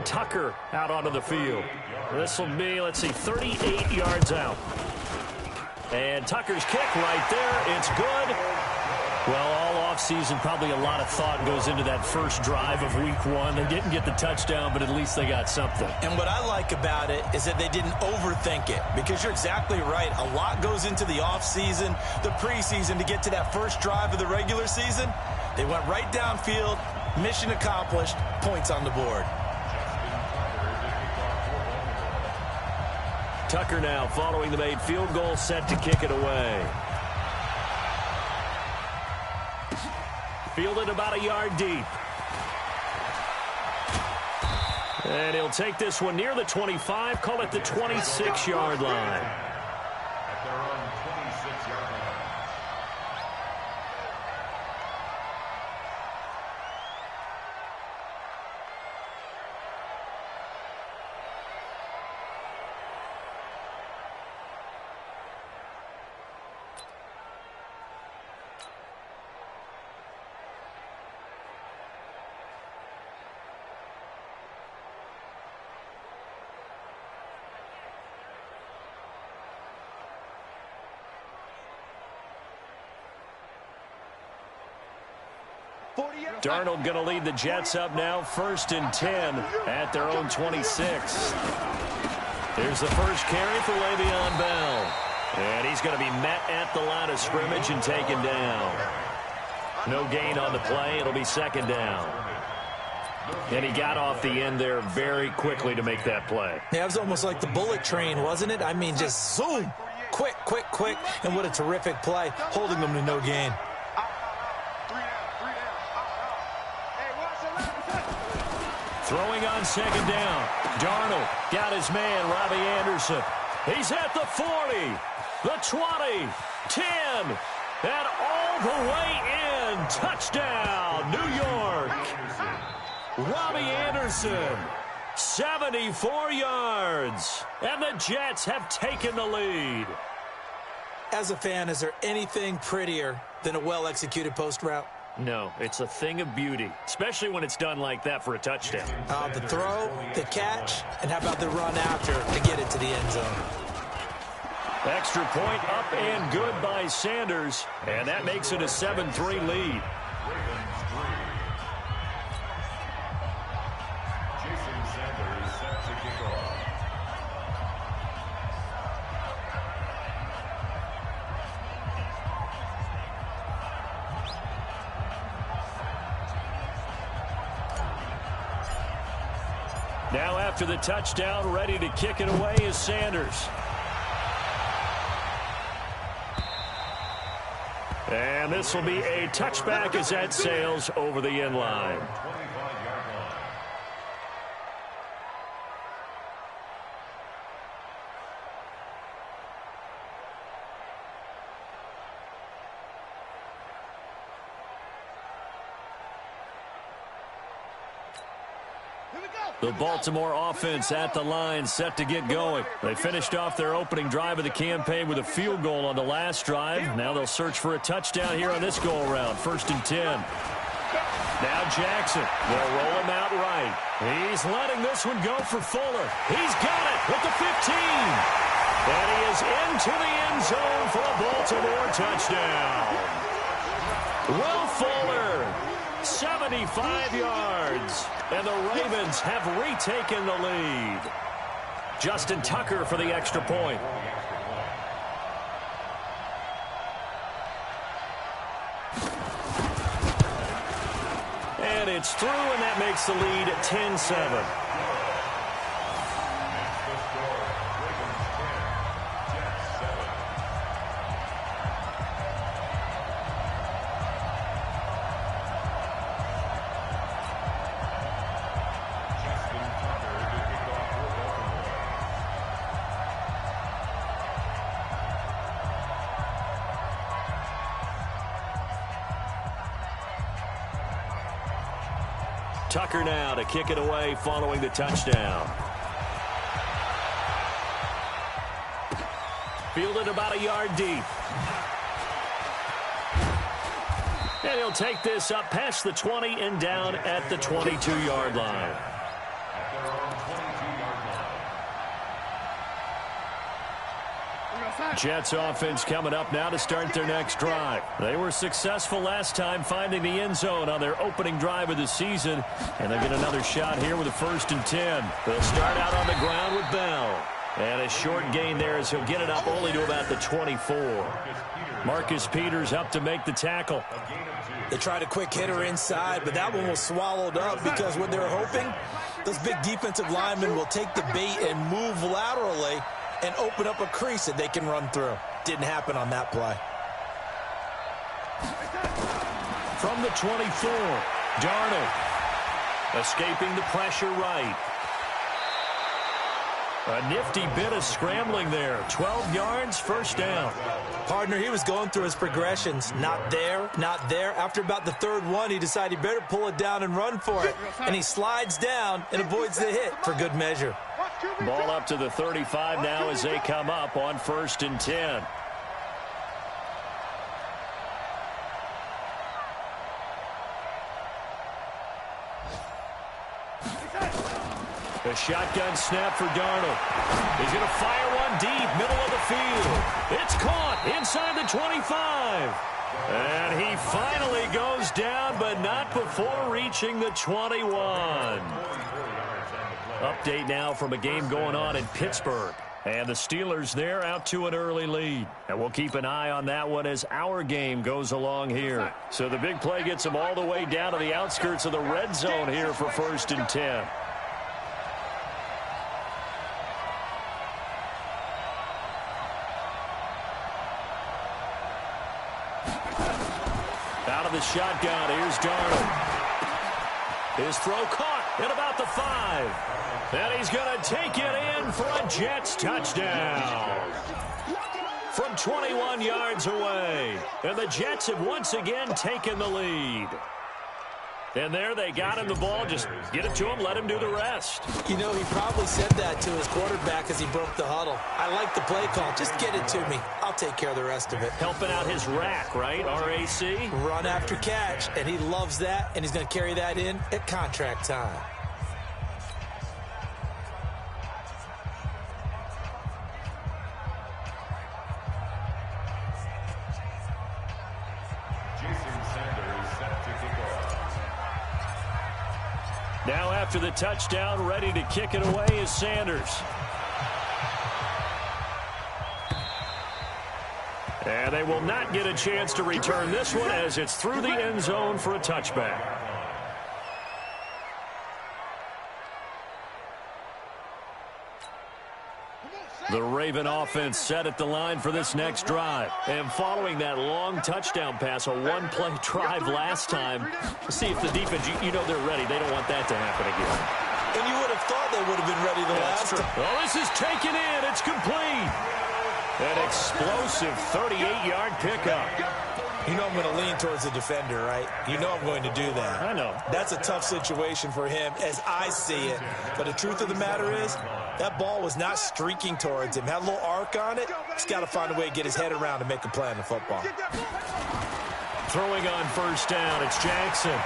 Justin Tucker out onto the field. This will be, let's see, 38 yards out. And Tucker's kick right there. It's good. Well, all offseason, probably a lot of thought goes into that first drive of week one. They didn't get the touchdown, but at least they got something. And what I like about it is that they didn't overthink it, because you're exactly right. A lot goes into the offseason, the preseason, to get to that first drive of the regular season. They went right downfield, mission accomplished, points on the board. Tucker now following the made field goal, set to kick it away. Fielded about a yard deep. And he'll take this one near the 25, call it the 26-yard line. At their own 26-yard line. Darnold going to lead the Jets up now, 1st and 10 at their own 26. Here's the first carry for Le'Veon Bell. And he's going to be met at the line of scrimmage and taken down. No gain on the play. It'll be 2nd down. And he got off the end there very quickly to make that play. Yeah, it was almost like the bullet train, wasn't it? I mean, just zoom. Quick, quick, quick. And what a terrific play, holding them to no gain. Throwing on 2nd down. Darnold got his man, Robbie Anderson. He's at the 40, the 20, 10, and all the way in. Touchdown, New York. Robbie Anderson, 74 yards. And the Jets have taken the lead. As a fan, is there anything prettier than a well-executed post route? No, it's a thing of beauty, especially when it's done like that for a touchdown. The throw, the catch, and how about the run after to get it to the end zone? Extra point up and good by Sanders, and that makes it a 7-3 lead. Jason Sanders set to kick off. Now after the touchdown, ready to kick it away is Sanders. And this will be a touchback as that sails over the end line. 25-yard line. The Baltimore offense at the line, set to get going. They finished off their opening drive of the campaign with a field goal on the last drive. Now they'll search for a touchdown here on this go-around, 1st and 10. Now Jackson will roll him out right. He's letting this one go for Fuller. He's got it with the 15. And he is into the end zone for a Baltimore touchdown. Will Fuller, 75 yards. And the Ravens have retaken the lead. Justin Tucker for the extra point. And it's through, and that makes the lead 10-7. Tucker now to kick it away following the touchdown. Fielded about a yard deep. And he'll take this up past the 20 and down at the 22-yard line. At their own Jets offense coming up now to start their next drive. They were successful last time finding the end zone on their opening drive of the season, and they get another shot here with a 1st and 10. They'll start out on the ground with Bell. And a short gain there as he'll get it up only to about the 24. Marcus Peters up to make the tackle. They tried a quick hitter inside, but that one was swallowed up because what they're hoping, those big defensive linemen will take the bait and move laterally and open up a crease that they can run through. Didn't happen on that play. From the 24, Darnold escaping the pressure right. A nifty bit of scrambling there. 12 yards, 1st down. Partner, he was going through his progressions. Not there, not there. After about the 3rd one, he decided he better pull it down and run for it. And he slides down and avoids the hit for good measure. Ball up to the 35 now as they come up on 1st and 10. A shotgun snap for Darnold. He's going to fire one deep, middle of the field. It's caught inside the 25. And he finally goes down, but not before reaching the 21. Update now from a game going on in Pittsburgh. And the Steelers there out to an early lead. And we'll keep an eye on that one as our game goes along here. So the big play gets them all the way down to the outskirts of the red zone here for 1st and 10. Out of the shotgun, here's Darnold. His throw caught at about the 5. And he's going to take it in for a Jets touchdown. From 21 yards away. And the Jets have once again taken the lead. And there they got him the ball. Just get it to him, let him do the rest. You know, he probably said that to his quarterback as he broke the huddle. I like the play call. Just get it to me. I'll take care of the rest of it. Helping out his rack, right? R-A-C? Run after catch. And he loves that, and he's going to carry that in at contract time. Now after the touchdown, ready to kick it away is Sanders. And they will not get a chance to return this one as it's through the end zone for a touchback. The Raven offense set at the line for this next drive. And following that long touchdown pass, a one-play drive last time, see if the defense, you know they're ready. They don't want that to happen again. And you would have thought they would have been ready the last time. Well, this is taken in. It's complete. An explosive 38-yard pickup. You know I'm going to lean towards the defender, right? You know I'm going to do that. I know. That's a tough situation for him as I see it. But the truth of the matter is, that ball was not streaking towards him. Had a little arc on it. He's got to find a way to get his head around and make a play on the football. Throwing on 1st down, it's Jackson.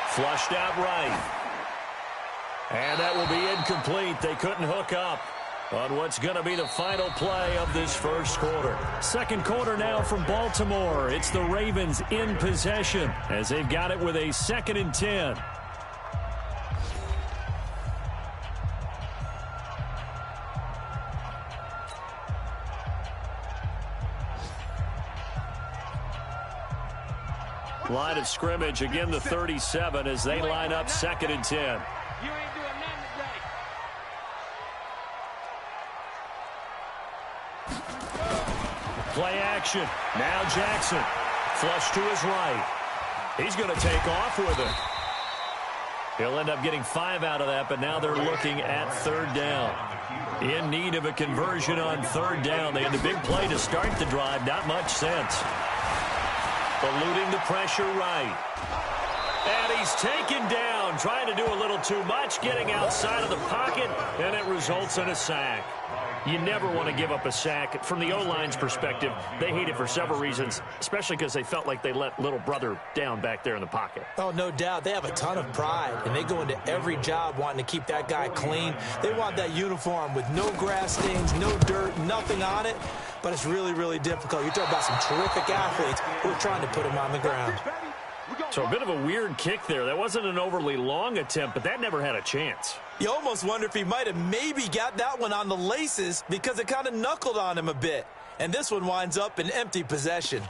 Flushed out right. And that will be incomplete. They couldn't hook up on what's going to be the final play of this 1st quarter. 2nd quarter now from Baltimore. It's the Ravens in possession as they've got it with a 2nd and 10. Line of scrimmage, again the 37 as they line up 2nd and 10. You ain't doing nothing today. Play action. Now Jackson. Flush to his right. He's going to take off with it. He'll end up getting 5 out of that, but now they're looking at 3rd down. In need of a conversion on 3rd down. They had the big play to start the drive. Not much sense. Eluding the pressure right. And he's taken down, trying to do a little too much, getting outside of the pocket, and it results in a sack. You never want to give up a sack. From the O-line's perspective, they hate it for several reasons, especially because they felt like they let little brother down back there in the pocket. Oh, no doubt. They have a ton of pride, and they go into every job wanting to keep that guy clean. They want that uniform with no grass stains, no dirt, nothing on it, but it's really, really difficult. You're talking about some terrific athletes who are trying to put him on the ground. So a bit of a weird kick there. That wasn't an overly long attempt, but that never had a chance. You almost wonder if he might have maybe got that one on the laces because it kind of knuckled on him a bit. And this one winds up in empty possession.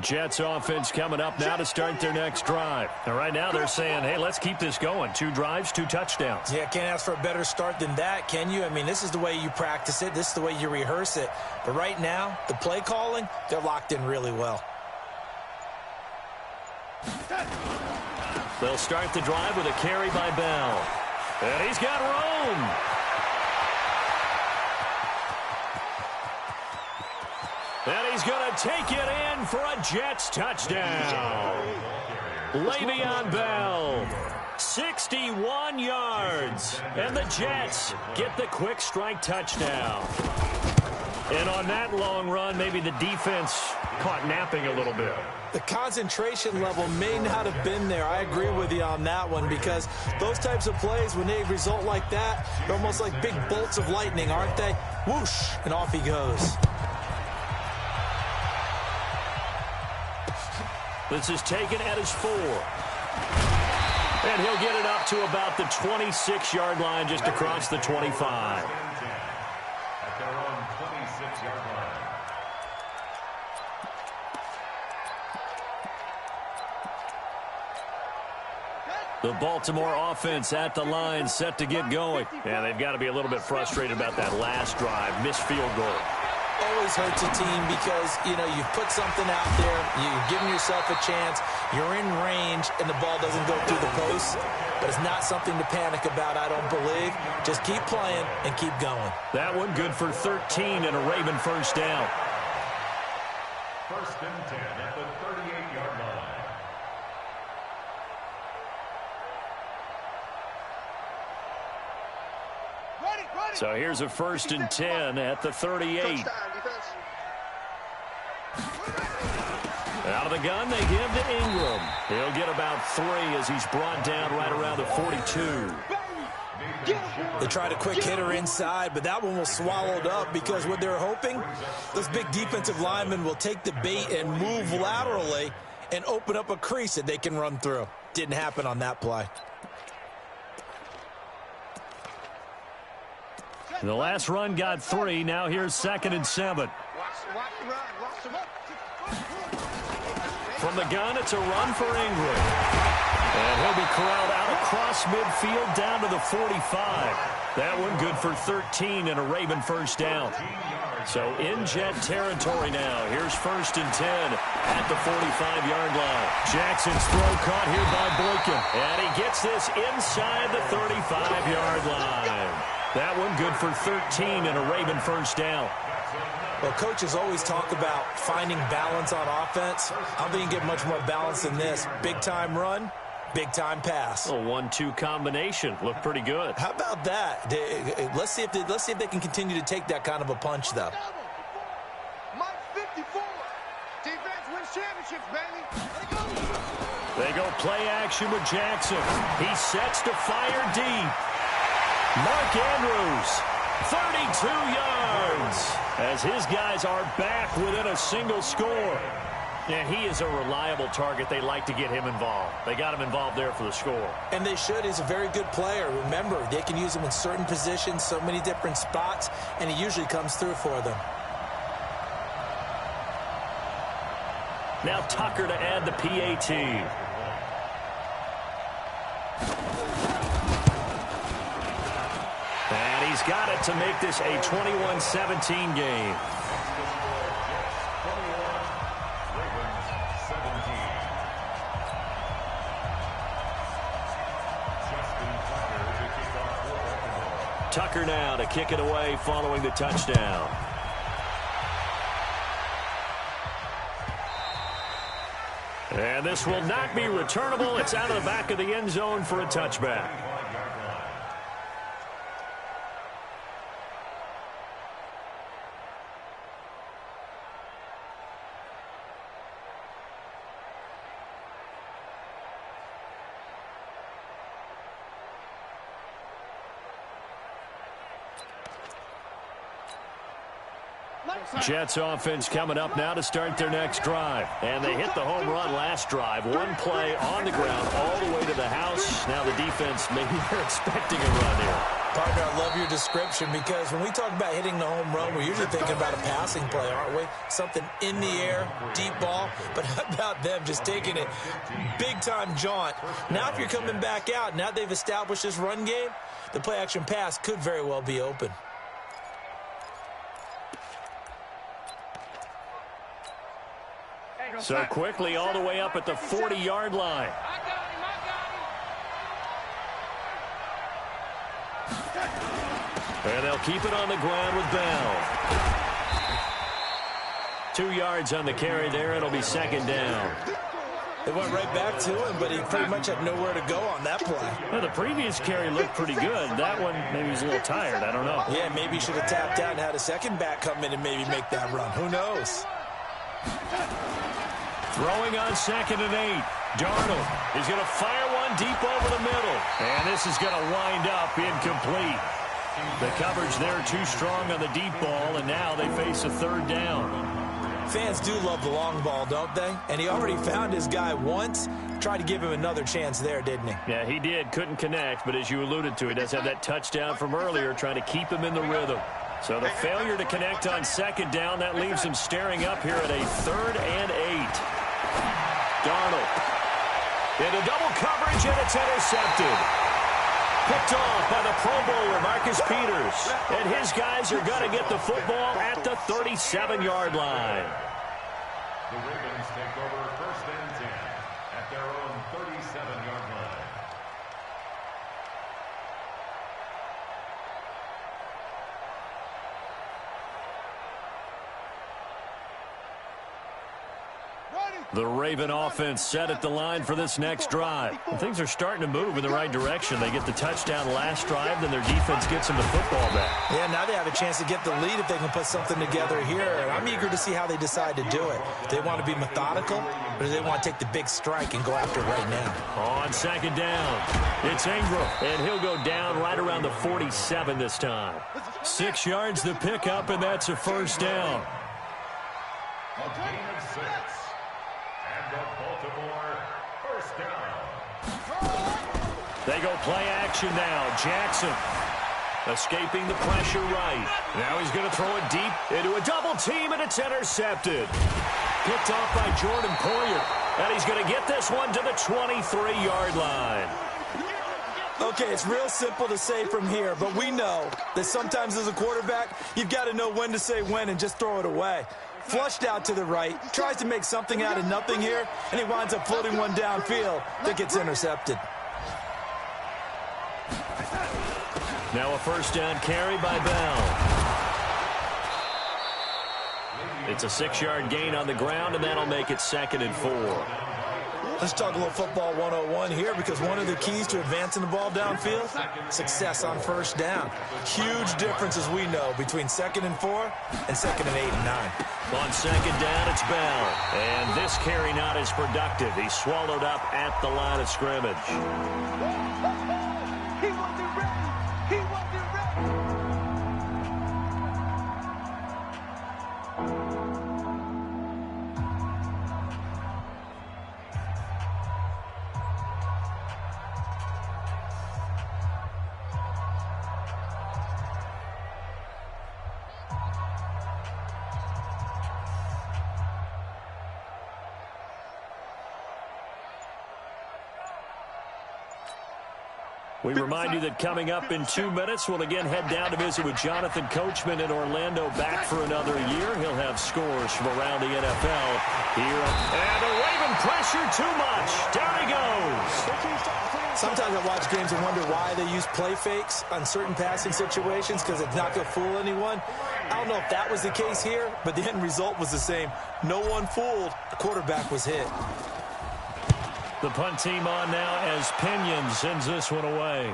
Jets offense coming up now to start their next drive. And right now they're saying, hey, let's keep this going. 2 drives, 2 touchdowns. Yeah, can't ask for a better start than that, can you? I mean, this is the way you practice it. This is the way you rehearse it. But right now, the play calling, they're locked in really well. They'll start the drive with a carry by Bell. And he's got room. And he's going to take it in for a Jets touchdown. Le'Veon Bell, 61 yards. And the Jets get the quick strike touchdown. And on that long run, maybe the defense caught napping a little bit. The concentration level may not have been there. I agree with you on that one because those types of plays, when they result like that, they're almost like big bolts of lightning, aren't they? Whoosh, and off he goes. This is taken at his 4. And he'll get it up to about the 26-yard line, just across the 25. At their own 26-yard line. The Baltimore offense at the line, set to get going. And they've got to be a little bit frustrated about that last drive, missed field goal. Always hurts a team because, you know, you've put something out there, you've given yourself a chance, you're in range, and the ball doesn't go through the post. But it's not something to panic about, I don't believe. Just keep playing and keep going. That one good for 13 and a Raven first down. 1st and 10 at the 38-yard line. So here's a 1st and 10 at the 38. Out of the gun, they give to Ingram. He'll get about 3 as he's brought down right around the 42. They tried a quick hitter inside, but that one was swallowed up because what they're hoping, those big defensive linemen will take the bait and move laterally and open up a crease that they can run through. Didn't happen on that play. The last run got 3. Now here's 2nd and 7. From the gun, it's a run for Ingram. And he'll be corralled out across midfield down to the 45. That one good for 13 and a Raven first down. So in Jet territory now. Here's 1st and 10 at the 45-yard line. Jackson's throw caught here by Boykin. And he gets this inside the 35-yard line. That one good for 13 and a Raven first down. Well, coaches always talk about finding balance on offense. I don't think you get much more balance than this. Big-time run, big-time pass. A 1-2 combination. Looked pretty good. How about that? Let's see if they can continue to take that kind of a punch, though. Mike 54. Defense wins championships, baby. They go play action with Jackson. He sets to fire deep. Mark Andrews, 32 yards, as his guys are back within a single score. And he is a reliable target. They like to get him involved. They got him involved there for the score. And they should. He's a very good player. Remember, they can use him in certain positions, so many different spots, and he usually comes through for them. Now Tucker to add the PAT. And he's got it to make this a 21-17 game. Tucker now to kick it away following the touchdown. And this will not be returnable. It's out of the back of the end zone for a touchback. Jets offense coming up now to start their next drive. And they hit the home run last drive. One play on the ground all the way to the house. Now the defense, maybe they're expecting a run here. Partner, I love your description because when we talk about hitting the home run, we're usually thinking about a passing play, aren't we? Something in the air, deep ball. But how about them just taking it big-time jaunt? Now if you're coming back out, now they've established this run game, the play-action pass could very well be open. So quickly all the way up at the 40-yard line. And they'll keep it on the ground with Bell. 2 yards on the carry there. It'll be second down. They went right back to him, but he pretty much had nowhere to go on that play. Well, the previous carry looked pretty good. That one, maybe he's a little tired. I don't know. Yeah, maybe he should have tapped out and had a second back come in and maybe make that run. Who knows? Throwing on 2nd and 8. Darnold is going to fire one deep over the middle. And this is going to wind up incomplete. The coverage there too strong on the deep ball, and now they face a third down. Fans do love the long ball, don't they? And he already found his guy once. Tried to give him another chance there, didn't he? Yeah, he did. Couldn't connect, but as you alluded to, he does have that touchdown from earlier, trying to keep him in the rhythm. So the failure to connect on 2nd down, that leaves him staring up here at a 3rd and 8. Darnold into double coverage, and it's intercepted. Picked off by the Pro Bowler, Marcus Peters. And his guys are going to get the football at the 37-yard line. The Ravens take over 1st and 10 at their own 37-yard line. The Raven offense set at the line for this next drive. And things are starting to move in the right direction. They get the touchdown last drive, then their defense gets them the football back. Yeah, now they have a chance to get the lead if they can put something together here. And I'm eager to see how they decide to do it. Do they want to be methodical, or do they want to take the big strike and go after it right now? On 2nd down, it's Ingram, and he'll go down right around the 47 this time. 6 yards the pickup, and that's a first down. A gain of 6. And the Baltimore first down. They go play action now. Jackson escaping the pressure right. Now he's going to throw it deep into a double team, and it's intercepted. Picked off by Jordan Poyer. And he's going to get this one to the 23-yard line. Okay, it's real simple to say from here, but we know that sometimes as a quarterback, you've got to know when to say when and just throw it away. Flushed out to the right, tries to make something out of nothing here, and he winds up floating one downfield that gets intercepted. Now a first down carry by Bell. It's a 6-yard gain on the ground, and that'll make it 2nd and 4. Let's talk a little football 101 here, because one of the keys to advancing the ball downfield, success on first down. Huge difference, as we know, between 2nd and 4 and 2nd and 8 and 9. On 2nd down, it's Bell. And this carry not as productive. He's swallowed up at the line of scrimmage. He wasn't ready. He wasn't ready. We remind you that coming up in 2 minutes, we'll again head down to visit with Jonathan Coachman in Orlando, back for another year. He'll have scores from around the NFL here. And the Raven pressure too much. Down he goes. Sometimes I watch games and wonder why they use play fakes on certain passing situations, because it's not going to fool anyone. I don't know if that was the case here, but the end result was the same. No one fooled. The quarterback was hit. The punt team on now as Pinion sends this one away.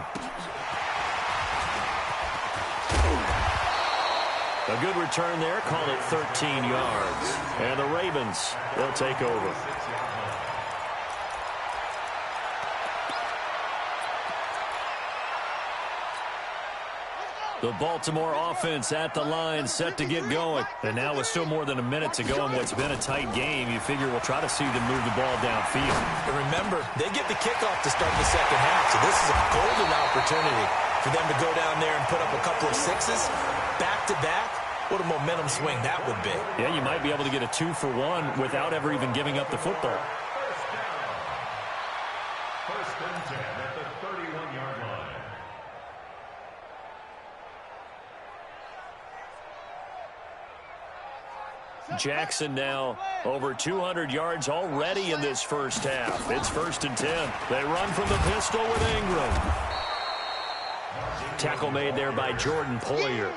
A good return there. Call it 13 yards. And the Ravens, they'll take over. The Baltimore offense at the line, set to get going. And now with still more than a minute to go in what's been a tight game, you figure we'll try to see them move the ball downfield. And remember, they get the kickoff to start the second half, so this is a golden opportunity for them to go down there and put up a couple of sixes back-to-back. What a momentum swing that would be. Yeah, you might be able to get a 2-for-1 without ever even giving up the football. First and 10 at the 31-yard line. Jackson now over 200 yards already in this first half. It's first and 10. They run from the pistol with Ingram. Tackle made there by Jordan Poyer.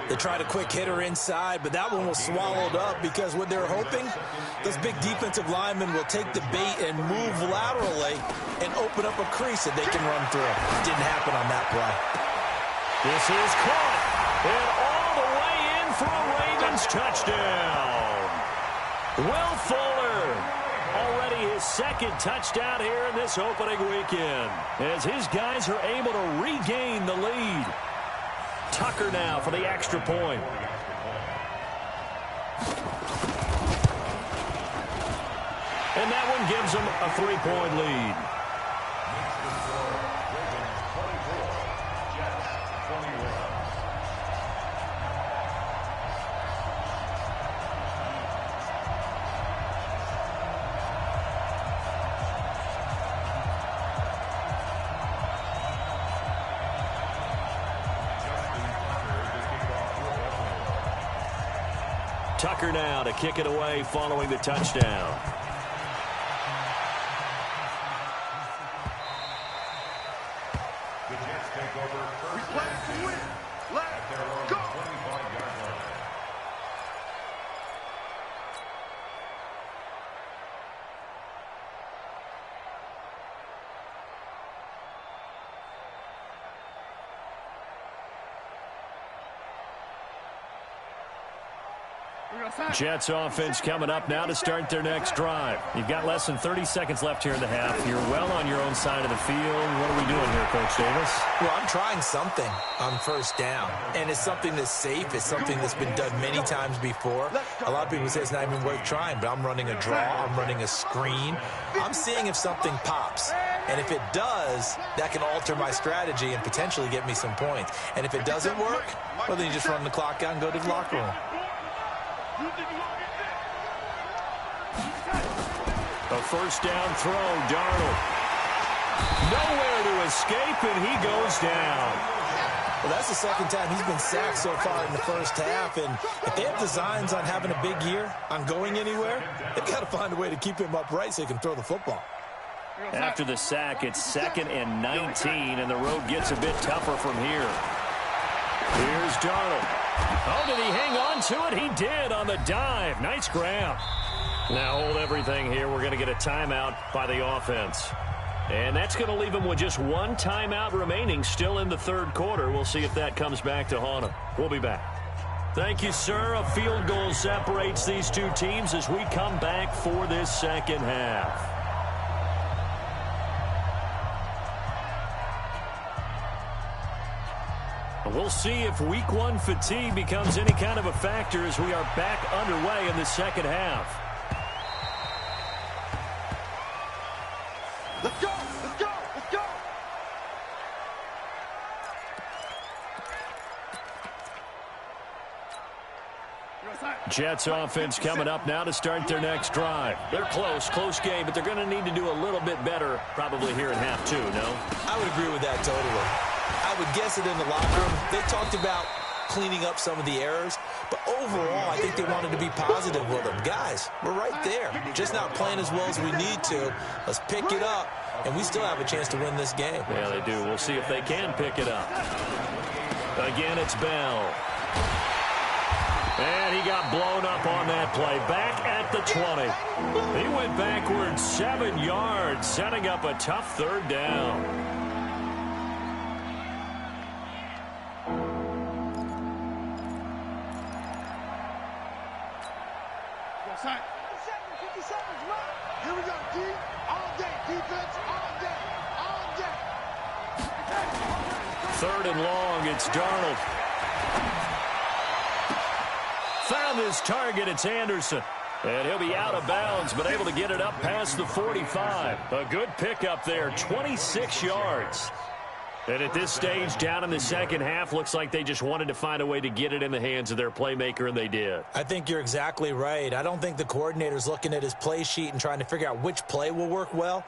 They tried a quick hitter inside, but that one was swallowed up because what they're hoping, those big defensive linemen will take the bait and move laterally and open up a crease that they can run through. Didn't happen on that play. This is caught. And all the way in for a Ravens touchdown. Will Fuller, already his second touchdown here in this opening weekend, as his guys are able to regain the lead. Tucker now for the extra point. And that one gives them a 3-point lead. Tucker now to kick it away following the touchdown. The Jets take over first and 10 at their own 25-yard line. Jets offense coming up now to start their next drive. You've got less than 30 seconds left here in the half. You're well on your own side of the field. What are we doing here, Coach Davis? Well, I'm trying something on first down, and it's something that's safe. It's something that's been done many times before. A lot of people say it's not even worth trying, but I'm running a draw. I'm running a screen. I'm seeing if something pops. And if it does, that can alter my strategy and potentially get me some points. And if it doesn't work, well, then you just run the clock out and go to the locker room. A first down throw, Darnold. Nowhere to escape, and he goes down. Well, that's the second time he's been sacked so far in the first half, and if they have designs on having a big year, on going anywhere, they've got to find a way to keep him upright so he can throw the football. After the sack, it's 2nd and 19, and the road gets a bit tougher from here. Here's Darnold. Oh, did he hang on to it? He did on the dive. Nice grab. Now hold everything here. We're going to get a timeout by the offense. And that's going to leave them with just one timeout remaining still in the third quarter. We'll see if that comes back to haunt them. We'll be back. Thank you, sir. A field goal separates these two teams as we come back for this second half. We'll see if week one fatigue becomes any kind of a factor as we are back underway in the second half. Let's go! Let's go! Let's go! Jets offense coming up now to start their next drive. They're close game, but they're going to need to do a little bit better probably here in half two, no? I would agree with that totally. I would guess it in the locker room. They talked about cleaning up some of the errors, but overall, I think they wanted to be positive with them. Guys, we're right there. Just not playing as well as we need to. Let's pick it up, and we still have a chance to win this game. Yeah, they do. We'll see if they can pick it up. Again, it's Bell. And he got blown up on that play. Back at the 20. He went backwards 7 yards, setting up a tough third down. Here we go, D. All day. Defense, all day. All day. 3rd and long, it's Darnold. Found his target, it's Anderson. And he'll be out of bounds, but able to get it up past the 45. A good pickup there, 26 yards. And at this stage, down in the second half, looks like they just wanted to find a way to get it in the hands of their playmaker, and they did. I think you're exactly right. I don't think the coordinator's looking at his play sheet and trying to figure out which play will work well.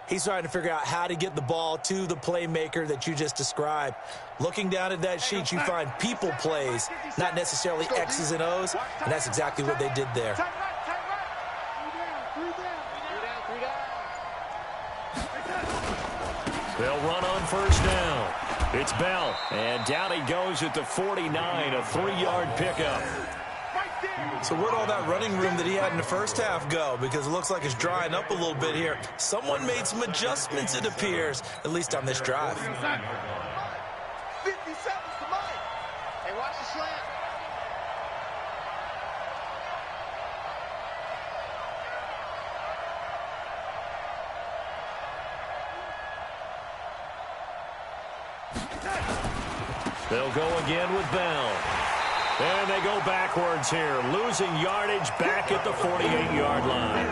He's trying to figure out how to get the ball to the playmaker that you just described. Looking down at that sheet, you find people plays, not necessarily X's and O's, and that's exactly what they did there. They'll run on first down. It's Bell, and down he goes at the 49, a 3-yard pickup. So where'd all that running room that he had in the first half go? Because it looks like it's drying up a little bit here. Someone made some adjustments, it appears, at least on this drive. 50 seconds to Mike. Hey, watch the slant. They'll go again with Bell. And they go backwards here, losing yardage back at the 48-yard line.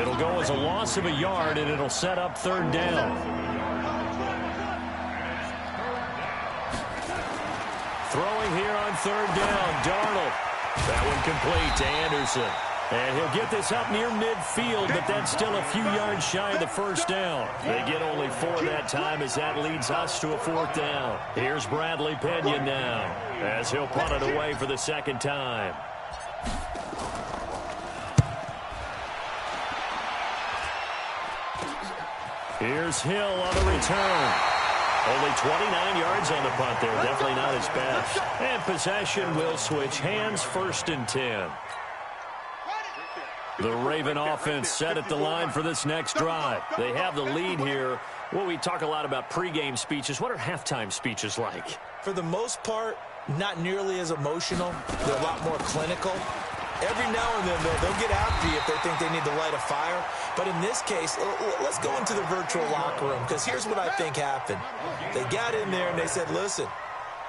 It'll go as a loss of a yard, and it'll set up 3rd down. Throwing here on 3rd down, Darnold. That one complete to Anderson. And he'll get this up near midfield, but that's still a few yards shy of the 1st down. They get only 4 that time as that leads us to a 4th down. Here's Bradley Pinion now as he'll punt it away for the 2nd time. Here's Hill on the return. Only 29 yards on the punt there. Definitely not his best. And possession will switch hands, 1st and 10. The Raven offense set at the line for this next drive. They have the lead here. Well, we talk a lot about pregame speeches. What are halftime speeches like? For the most part, not nearly as emotional. They're a lot more clinical. Every now and then, they'll get after you if they think they need to light a fire. But in this case, let's go into the virtual locker room, because here's what I think happened. They got in there and they said, listen,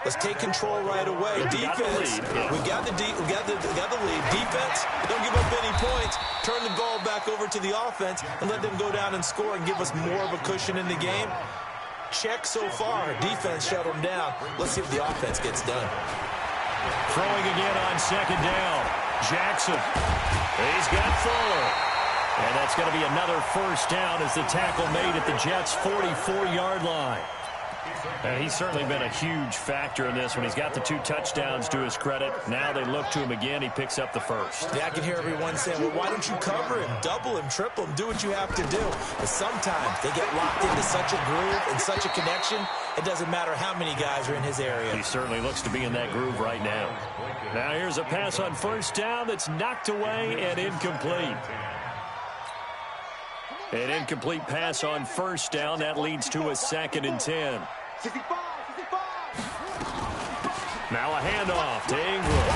let's take control right away. Defense, we got the lead. Defense, don't give up any points. Turn the ball back over to the offense and let them go down and score and give us more of a cushion in the game. Check so far. Defense shut them down. Let's see if the offense gets done. Throwing again on 2nd down. Jackson. He's got Fuller. And that's going to be another 1st down as the tackle made at the Jets' 44-yard line. And he's certainly been a huge factor in this when he's got the 2 touchdowns to his credit. Now they look to him again. He picks up the 1st. Yeah, I can hear everyone saying, well, why don't you cover him, double him, triple him, do what you have to do. But sometimes they get locked into such a groove and such a connection, it doesn't matter how many guys are in his area. He certainly looks to be in that groove right now. Now here's a pass on 1st down that's knocked away and incomplete. An incomplete pass on 1st down. That leads to a 2nd and 10. 65. Now a handoff to Ingram.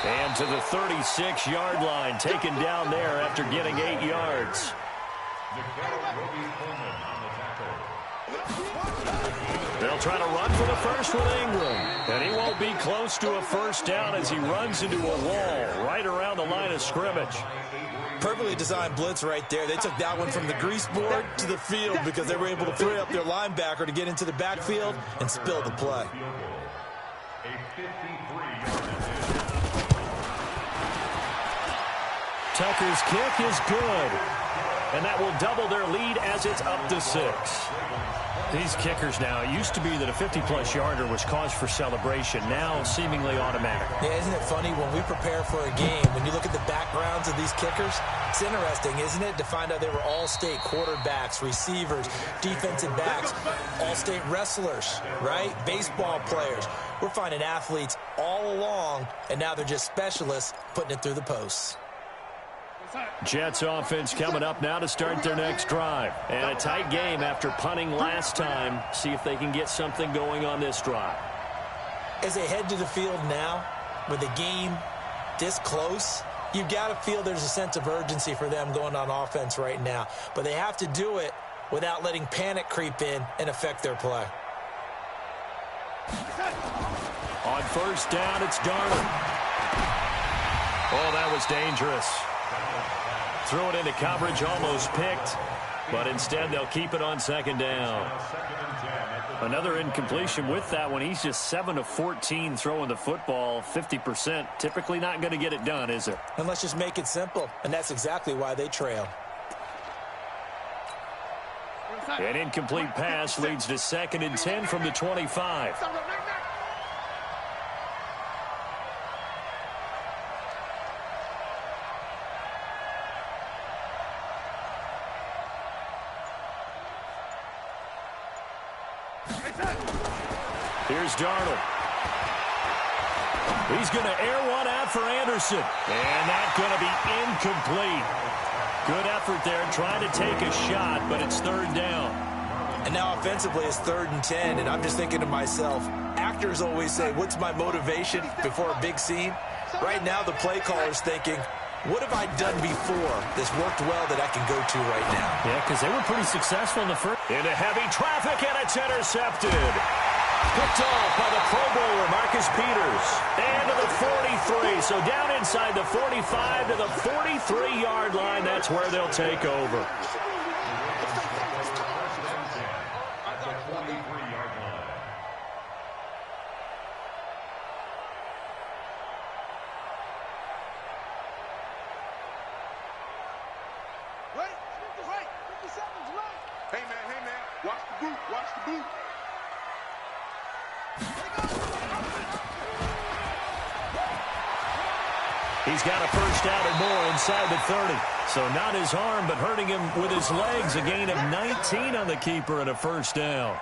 And to the 36-yard line, taken down there after getting 8 yards. They'll try to run for the 1st with Ingram. And he won't be close to a 1st down as he runs into a wall right around the line of scrimmage. Perfectly designed blitz right there. They took that one from the grease board to the field because they were able to free up their linebacker to get into the backfield and spill the play. Tucker's kick is good. And that will double their lead as it's up to 6. These kickers now, it used to be that a 50-plus yarder was cause for celebration. Now seemingly automatic. Yeah, isn't it funny when we prepare for a game, when you look at the backgrounds of these kickers, it's interesting, isn't it, to find out they were all-state quarterbacks, receivers, defensive backs, all-state wrestlers, right? Baseball players. We're finding athletes all along, and now they're just specialists putting it through the posts. Jets offense coming up now to start their next drive. And a tight game after punting last time. See if they can get something going on this drive. As they head to the field now, with the game this close, you've got to feel there's a sense of urgency for them going on offense right now. But they have to do it without letting panic creep in and affect their play. On first down, it's Darnold. Oh, that was dangerous. Threw it into coverage, almost picked, but instead they'll keep it on second down. Another incompletion with that one. He's just 7 of 14 throwing the football, 50%. Typically not going to get it done, is it? And let's just make it simple, and that's exactly why they trail. An incomplete pass leads to 2nd and 10 from the 25. Here's Darnold. He's going to air one out for Anderson. And that's going to be incomplete. Good effort there trying to take a shot, but it's 3rd down. And now offensively it's 3rd and 10, and I'm just thinking to myself, actors always say, what's my motivation before a big scene? Right now the play caller's thinking, what have I done before that's worked well that I can go to right now? Yeah, because they were pretty successful in the first. Into heavy traffic, and it's intercepted. Picked off by the Pro Bowler, Marcus Peters. And to the 43. So down inside the 45 to the 43-yard line. That's where they'll take over. Hey, man, watch the boot, watch the boot. He's got a first down and more inside the 30. So not his arm, but hurting him with his legs. A gain of 19 on the keeper and a first down.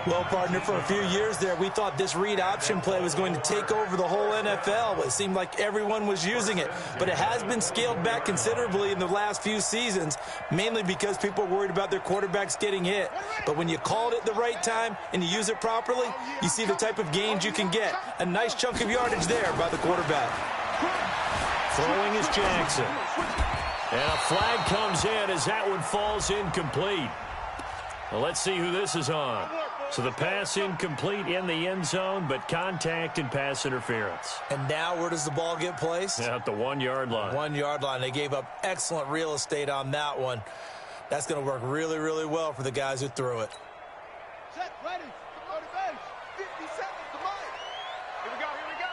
Well, partner, for a few years there, we thought this read option play was going to take over the whole NFL. It seemed like everyone was using it. But it has been scaled back considerably in the last few seasons, mainly because people are worried about their quarterbacks getting hit. But when you call it at the right time and you use it properly, you see the type of gains you can get. A nice chunk of yardage there by the quarterback. Throwing is Jackson. And a flag comes in as that one falls incomplete. Well, let's see who this is on. So the pass incomplete in the end zone, but contact and pass interference. And now where does the ball get placed? At the 1-yard line. 1-yard line. They gave up excellent real estate on that one. That's going to work really, really well for the guys who threw it. Set, ready, go to base. 50 seconds to mine. Here we go, here we go.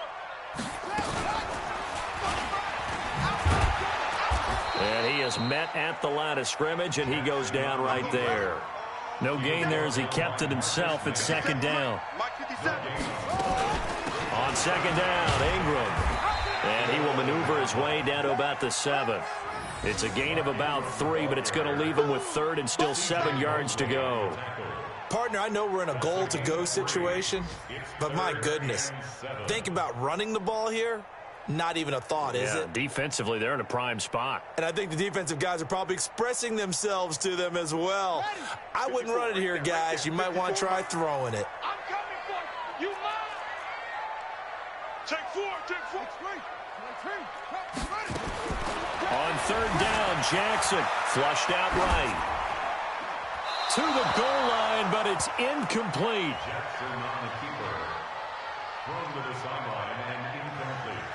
And he is met at the line of scrimmage, and he goes down right there. No gain there as he kept it himself at second down. On second down, Ingram. And he will maneuver his way down to about the 7. It's a gain of about 3, but it's going to leave him with 3rd and still 7 yards to go. Partner, I know we're in a goal-to-go situation, but my goodness, think about running the ball here. Not even a thought, is it? Defensively, they're in a prime spot. And I think the defensive guys are probably expressing themselves to them as well. I wouldn't run it here, guys. You might want to try throwing it. I'm coming for you. You mine. Take 4, take 4. On third down, Jackson flushed out right. To the goal line, but it's incomplete. Jackson on the keeper. Thrown to the sideline and incomplete.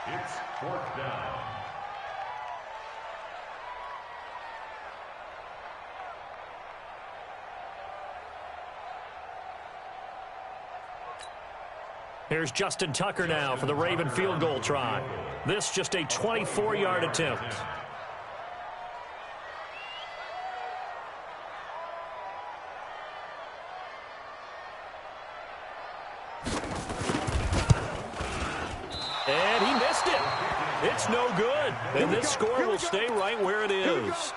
It's 4th down. Here's Justin Tucker now for the Raven field goal try. This just a 24-yard attempt. And he missed it. It's no good. And this score will stay right where it is.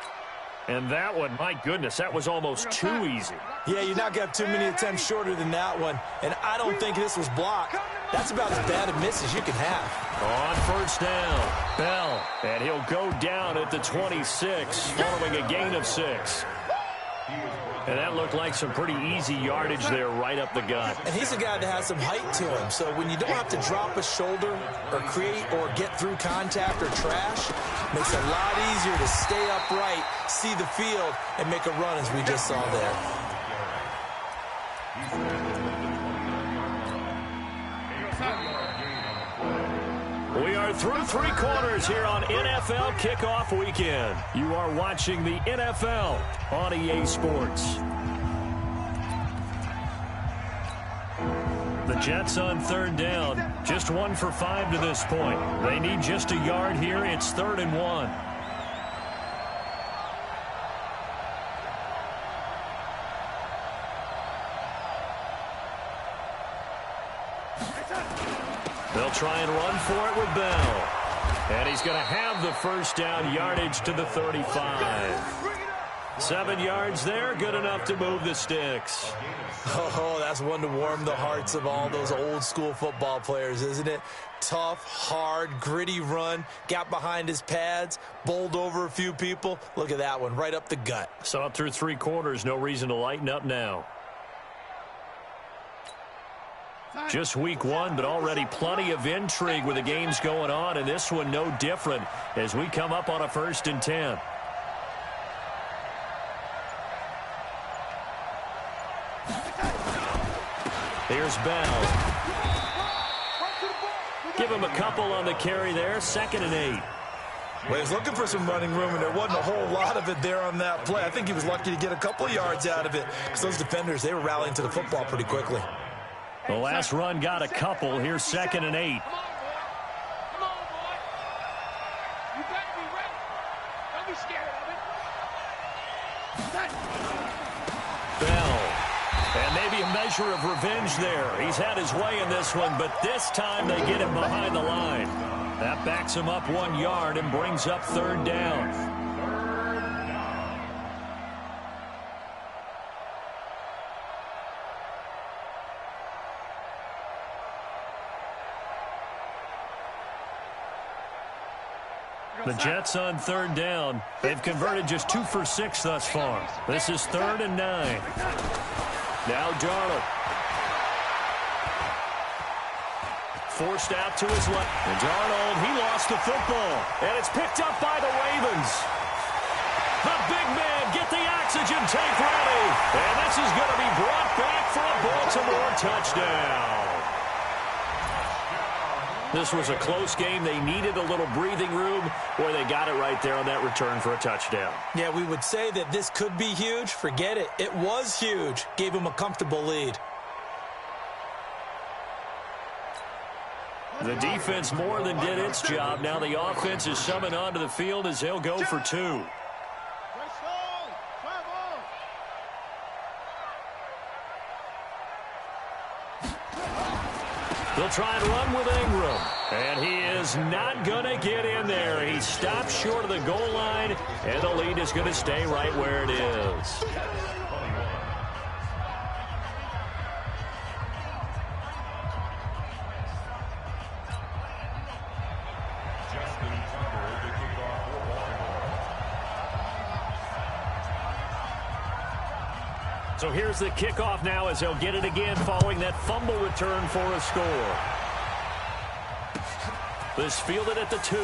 And that one, my goodness, that was almost too easy. Yeah, you're not going to have too many attempts shorter than that one. And I don't think this was blocked. That's about as bad a miss as you can have. On first down, Bell. And he'll go down at the 26, following a gain of 6. And that looked like some pretty easy yardage there right up the gut. And he's a guy that has some height to him. So when you don't have to drop a shoulder or create or get through contact or trash, makes it a lot easier to stay upright, see the field, and make a run as we just saw there. We are through 3 quarters here on NFL Kickoff Weekend. You are watching the NFL on EA Sports. The Jets on third down, just 1 for 5 to this point. They need just a yard here. It's 3rd and 1. They'll try and run for it with Bell. And he's going to have the first down, yardage to the 35. 7 yards there, good enough to move the sticks. Oh, that's one to warm the hearts of all those old school football players, isn't it? Tough, hard, gritty run, got behind his pads, bowled over a few people. Look at that one, right up the gut. So up through 3 quarters, no reason to lighten up now. Just week 1, but already plenty of intrigue with the games going on, and this one no different as we come up on a 1st and 10. Here's Bell. Give him a couple on the carry there, 2nd and 8. Well, he was looking for some running room, and there wasn't a whole lot of it there on that play. I think he was lucky to get a couple of yards out of it because those defenders, they were rallying to the football pretty quickly. The last run got a couple. Here's 2nd and 8. Come on, boy. You better be ready. Don't be scared of it. Bell. And maybe a measure of revenge there. He's had his way in this one, but this time they get him behind the line. That backs him up 1 yard and brings up 3rd down. The Jets on 3rd down. They've converted just 2 for 6 thus far. This is 3rd and 9. Now Darnold. Forced out to his left. And Darnold, he lost the football. And it's picked up by the Ravens. The big man, get the oxygen tank ready. And this is going to be brought back for a Baltimore touchdown. This was a close game. They needed a little breathing room, where they got it right there on that return for a touchdown. Yeah, we would say that this could be huge. Forget it. It was huge. Gave him a comfortable lead. The defense more than did its job. Now the offense is summoned onto the field as they'll go for 2. They'll try and run with Ingram. And he is not going to get in there. He stopped short of the goal line, and the lead is going to stay right where it is. So here's the kickoff now as they'll get it again following that fumble return for a score. This fielded at the 2.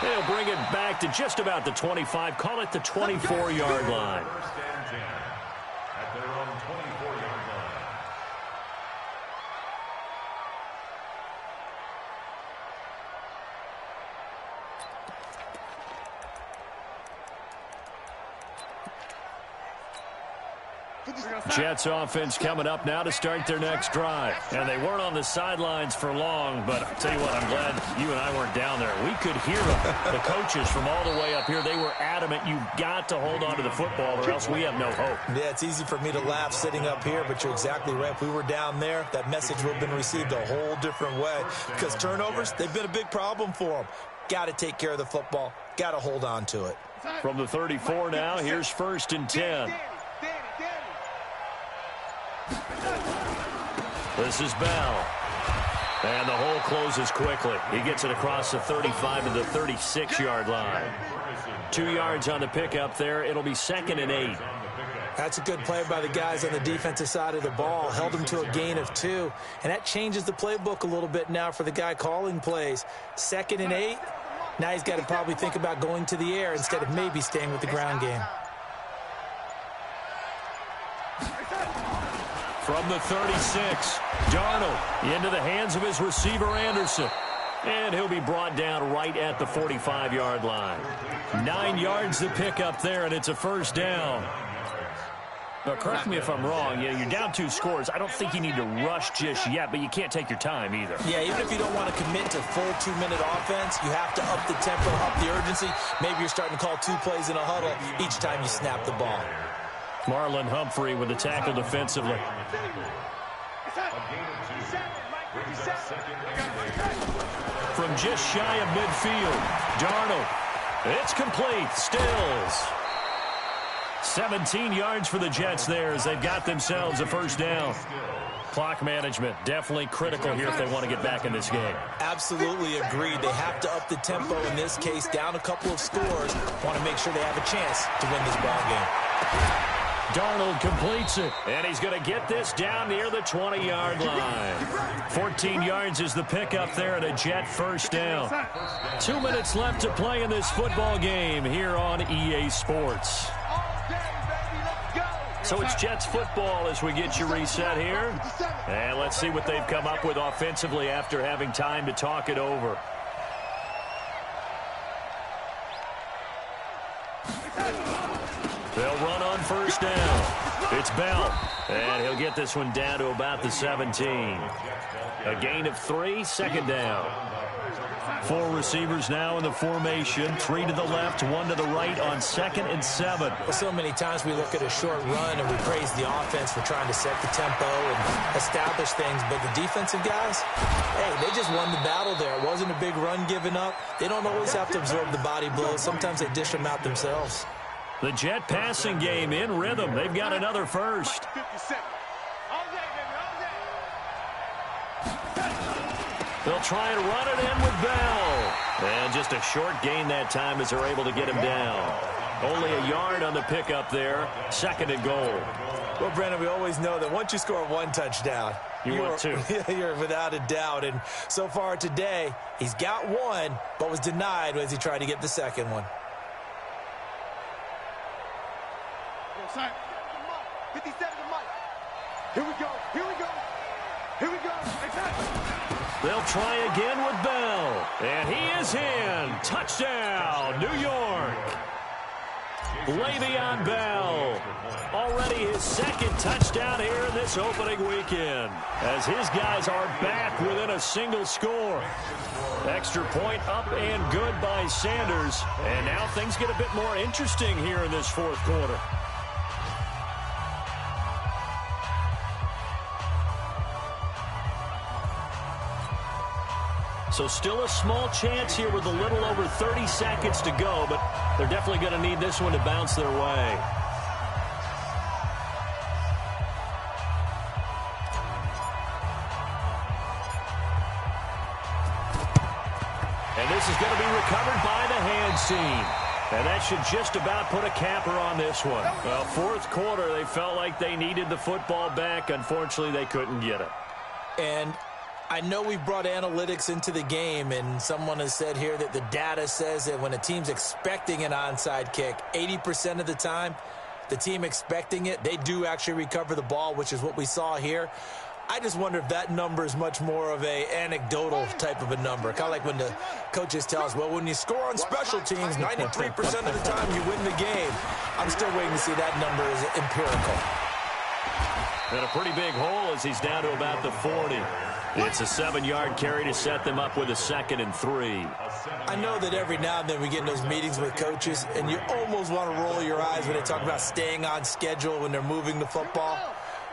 They'll bring it back to just about the 25, call it the 24-yard line. First and 10 at their own 24-yard line. Jets offense coming up now to start their next drive. And they weren't on the sidelines for long, but I'll tell you what, I'm glad you and I weren't down there. We could hear them. The coaches from all the way up here, they were adamant. You've got to hold on to the football or else we have no hope. Yeah, it's easy for me to laugh sitting up here, but you're exactly right. If we were down there, that message would have been received a whole different way. Because turnovers, they've been a big problem for them. Got to take care of the football. Got to hold on to it. From the 34 now, here's 1st and 10. This is Bell. And the hole closes quickly. He gets it across the 35 to the 36-yard line. 2 yards on the pickup there. It'll be 2nd and 8. That's a good play by the guys on the defensive side of the ball. Held him to a gain of 2. And that changes the playbook a little bit now for the guy calling plays. 2nd and 8. Now he's got to probably think about going to the air instead of maybe staying with the ground game. From the 36, Darnold into the hands of his receiver, Anderson. And he'll be brought down right at the 45-yard line. 9 yards to pick up there, and it's a 1st down. Now, correct me if I'm wrong. You're down 2 scores. I don't think you need to rush just yet, but you can't take your time either. Yeah, even if you don't want to commit to full 2-minute offense, you have to up the tempo, up the urgency. Maybe you're starting to call 2 plays in a huddle each time you snap the ball. Marlon Humphrey with the tackle defensively. From just shy of midfield, Darnold. It's complete. Stills. 17 yards for the Jets there as they've got themselves a 1st down. Clock management definitely critical here if they want to get back in this game. Absolutely agreed. They have to up the tempo in this case, down a couple of scores. Want to make sure they have a chance to win this ball game. Darnold completes it, and he's going to get this down near the 20-yard line. 14 yards is the pickup there, and a Jet 1st down. 2 minutes left to play in this football game here on EA Sports. So it's Jets football as we get you reset here. And let's see what they've come up with offensively after having time to talk it over. They'll run on 1st down. It's Bell, and he'll get this one down to about the 17. A gain of 3, 2nd down. 4 receivers now in the formation. 3 to the left, 1 to the right on 2nd and 7. Well, so many times we look at a short run and we praise the offense for trying to set the tempo and establish things. But the defensive guys, hey, they just won the battle there. It wasn't a big run given up. They don't always have to absorb the body blows. Sometimes they dish them out themselves. The Jet passing game in rhythm. They've got another 1st. They'll try and run it in with Bell. And just a short gain that time as they're able to get him down. Only a yard on the pickup there. 2nd and goal. Well, Brandon, we always know that once you score 1 touchdown, want 2. You're without a doubt. And so far today, he's got 1, but was denied as he tried to get the 2nd one. 57 to Mike. Here we go. Here we go. Here we go. They'll try again with Bell. And he is in. Touchdown, New York. Le'Veon Bell. Already his 2nd touchdown here in this opening weekend. As his guys are back within a single score. Extra point up and good by Sanders. And now things get a bit more interesting here in this 4th quarter. So still a small chance here with a little over 30 seconds to go, but they're definitely going to need this one to bounce their way. And this is going to be recovered by the hands team. And that should just about put a capper on this one. Well, 4th quarter, they felt like they needed the football back. Unfortunately, they couldn't get it. And I know we brought analytics into the game, and someone has said here that the data says that when a team's expecting an onside kick, 80% of the time, the team expecting it, they do actually recover the ball, which is what we saw here. I just wonder if that number is much more of a anecdotal type of a number. Kind of like when the coaches tell us, well, when you score on special teams, 93% of the time you win the game. I'm still waiting to see that number is empirical. And a pretty big hole as he's down to about the 40. It's a 7-yard carry to set them up with a 2nd and 3. I know that every now and then we get in those meetings with coaches, and you almost want to roll your eyes when they talk about staying on schedule when they're moving the football.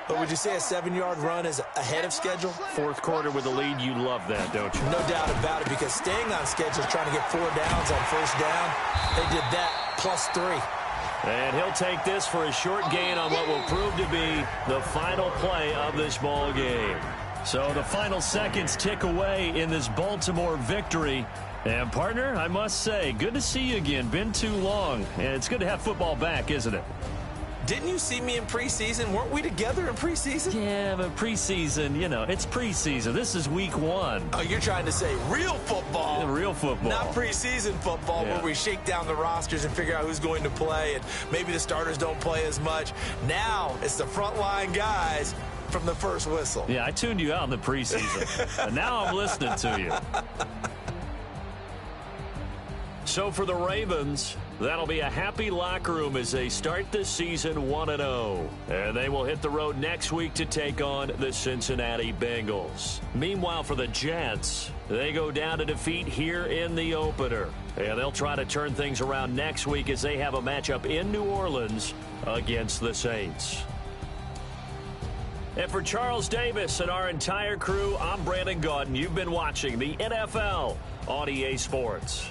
But would you say a 7-yard run is ahead of schedule? Fourth quarter with a lead, you love that, don't you? No doubt about it, because staying on schedule is trying to get 4 downs on first down. They did that plus 3. And he'll take this for a short gain on what will prove to be the final play of this ball game. So the final seconds tick away in this Baltimore victory. And, partner, I must say, good to see you again. Been too long. And it's good to have football back, isn't it? Didn't you see me in preseason? Weren't we together in preseason? Yeah, but preseason, you know, it's preseason. This is week 1. Oh, you're trying to say real football. Yeah, real football. Not preseason football where we shake down the rosters and figure out who's going to play, and maybe the starters don't play as much. Now it's the frontline guys from the first whistle. Yeah, I tuned you out in the preseason. And now I'm listening to you. So for the Ravens, that'll be a happy locker room as they start this season 1-0. And they will hit the road next week to take on the Cincinnati Bengals. Meanwhile, for the Jets, they go down to defeat here in the opener. And they'll try to turn things around next week as they have a matchup in New Orleans against the Saints. And for Charles Davis and our entire crew, I'm Brandon Gaudin. You've been watching the NFL on EA Sports.